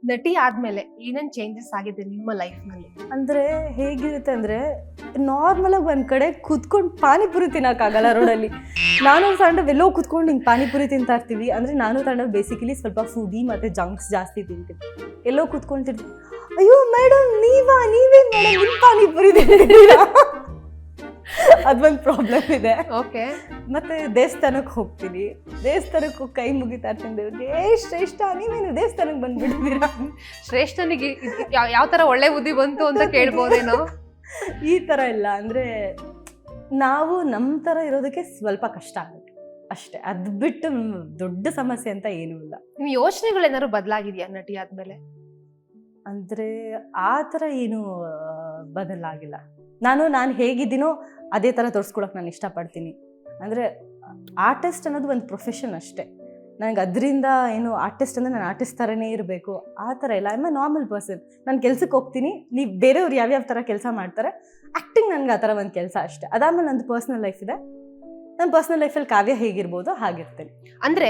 ನಟಿ ಆದ್ಮೇಲೆ ಏನೇನ್ ಚೇಂಜಸ್ ಆಗಿದೆ ನಿಮ್ಮ ಲೈಫ್ ನಲ್ಲಿ? ಅಂದ್ರೆ ಹೇಗಿರುತ್ತೆ ಅಂದ್ರೆ ನಾರ್ಮಲ್ ಆಗಿ ಒಂದ್ ಕಡೆ ಕುತ್ಕೊಂಡು ಪಾನಿಪುರಿ ತಿನ್ನಕ್ಕಾಗಲ್ಲ ರೋಡಲ್ಲಿ. ನಾನು ತಂಡ ಎಲ್ಲೋ ಕುತ್ಕೊಂಡು ಹಿಂಗೆ ಪಾನಿಪುರಿ ತಿಂತಾ ಇರ್ತೀವಿ. ಅಂದ್ರೆ ನಾನು ತಂಡ ಬೇಸಿಕಲಿ ಸ್ವಲ್ಪ ಫುಡಿ ಮತ್ತೆ ಜಂಕ್ಸ್ ಜಾಸ್ತಿ ತಿಂತೀವಿ. ಎಲ್ಲೋ ಕುತ್ಕೊಂತಿರ್ತೀವಿ, ಅಯ್ಯೋ ಮೇಡಮ್ ನೀವೇನ್ ಮೇಡಮ್ ನಿಮ್ ಪಾನಿಪುರಿ ತಿಂತೀರಾ? ಅದೊಂದು ಪ್ರಾಬ್ಲಮ್ ಇದೆ. ಓಕೆ. ಮತ್ತೆ ದೇವಸ್ಥಾನಕ್ಕೆ ಹೋಗ್ತೀನಿ, ದೇವಸ್ಥಾನಕ್ಕೆ ಹೋಗಿ ಕೈ ಮುಗಿತಾ ಇರ್ತೀನಿ ದೇವ್ರಿಗೆ, ಶ್ರೇಷ್ಠ ನೀವೇನು ದೇವಸ್ಥಾನಕ್ಕೆ ಬಂದ್ಬಿಡ್ತೀರಾ? ಶ್ರೇಷ್ಠನಿಗೆ ಯಾವ ತರ ಒಳ್ಳೆ ಬುದ್ಧಿ ಬಂತು ಅಂತ ಕೇಳ್ಬೋದೇನೋ? ಈ ತರ ಇಲ್ಲ. ಅಂದ್ರೆ ನಾವು ನಮ್ಮ ತರ ಇರೋದಕ್ಕೆ ಸ್ವಲ್ಪ ಕಷ್ಟ ಆಗುತ್ತೆ ಅಷ್ಟೇ. ಅದ್ ಬಿಟ್ಟು ದೊಡ್ಡ ಸಮಸ್ಯೆ ಅಂತ ಏನೂ ಇಲ್ಲ. ನಿಮ್ ಯೋಚನೆಗಳು ಏನಾದ್ರು ಬದಲಾಗಿದ್ಯಾ ನಟಿ ಆದ್ಮೇಲೆ? ಅಂದ್ರೆ ಆ ಥರ ಏನು ಬದಲಾಗಿಲ್ಲ. ನಾನು ಹೇಗಿದ್ದೀನೋ ಅದೇ ಥರ ತೋರಿಸ್ಕೊಳಕ್ಕೆ ನಾನು ಇಷ್ಟಪಡ್ತೀನಿ. ಅಂದರೆ ಆರ್ಟಿಸ್ಟ್ ಅನ್ನೋದು ಒಂದು ಪ್ರೊಫೆಷನ್ ಅಷ್ಟೇ. ನನಗೆ ಅದರಿಂದ ಏನು ಆರ್ಟಿಸ್ಟ್ ಅಂದರೆ ನಾನು ಆರ್ಟಿಸ್ಟ್ ಥರನೇ ಇರಬೇಕು ಆ ಥರ ಇಲ್ಲ. I M A normal person. ನಾನು ಕೆಲ್ಸಕ್ಕೆ ಹೋಗ್ತೀನಿ, ನೀವು ಬೇರೆಯವ್ರು ಯಾವ್ಯಾವ ಥರ ಕೆಲಸ ಮಾಡ್ತಾರೆ, ಆ್ಯಕ್ಟಿಂಗ್ ನನಗೆ ಆ ಥರ ಒಂದು ಕೆಲಸ ಅಷ್ಟೇ. ಅದಾದಮೇಲೆ ನಂದು ಪರ್ಸ್ನಲ್ ಲೈಫ್ ಇದೆ. ನನ್ನ ಪರ್ಸ್ನಲ್ ಲೈಫಲ್ಲಿ ಕಾವ್ಯ ಹೇಗಿರ್ಬೋದೋ ಹಾಗಿರ್ತೇನೆ. ಅಂದ್ರೆ